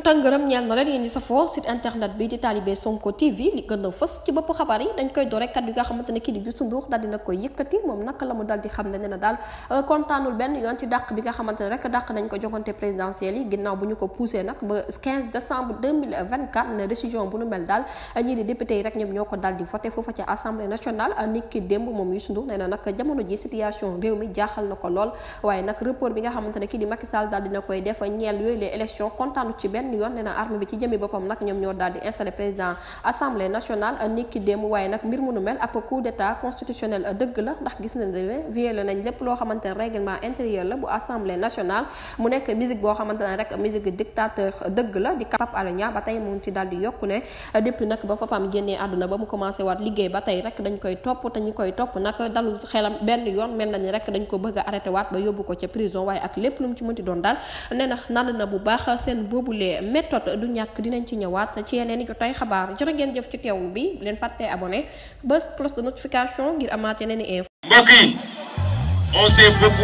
ngërëm ñeel na leen yéen ñi safoo site internet bi di Talibé Sonko TV li gën a fës ci bopp xabaar yi dañ koy door rek kat yi nga xamante ne kii di Youssou Ndour daal dina koy yëkkati moom naka la mu dal di xam ne na daal kontaanul benn yoon ci dàq bi nga xamante ne rek dàq nañ ko joŋante présidentielle yi ginnaaw bu ñu ko poussé nag ba 15 décembre 2024 ne décision bu nu mel daal ñii di député yi rek ñoom ñoo ko dal di voté foofa ci assemblée nationale nit ki démb moom Youssou Ndour nee na nag jamono ji situation réew mi jaaxal na ko lool waaye nag report bi nga xamante ne kii di Macky Sall daal dina koy def ñeel yooyu les élections kontaanu ci benn yoon nee na armée bi ci jëmi boppam nag ñoom ñoo daal di installé président assemblée nationale niki démb waaye nag mbir mu nu mel ab coup d'état constitutionnel dëgg la ndax gis nañ ne violé nañ lépp loo xamante ne règlement intérieur la bu assemblée nationale mu nekk musique boo xamante ne rek musique dictateur dëgg la di Pape Alé Niang ba tey moom ci daal di yokku ne depuis nag ba papam génnee àdduna ba mu commencé waat liggéey ba tey rek dañ koy topp te ñi koy topp nag dalul xelam benn yoon mel na ni rek dañ ko bëgg a arrêté waat ba yóbbu ko ca prison waaye ak lépp lu mu ci mënti doon daal nee na nand na bu baax seen boobulee méthode du ñàkk dinañ ci ñëwaat ci yeneen i jotay xabaar jërë ngeen jëf ci teewlu bi leen fàttee abonné bës cloche de notification ngir amaat yeneen i info. Mbokk yi on s'est beaucoup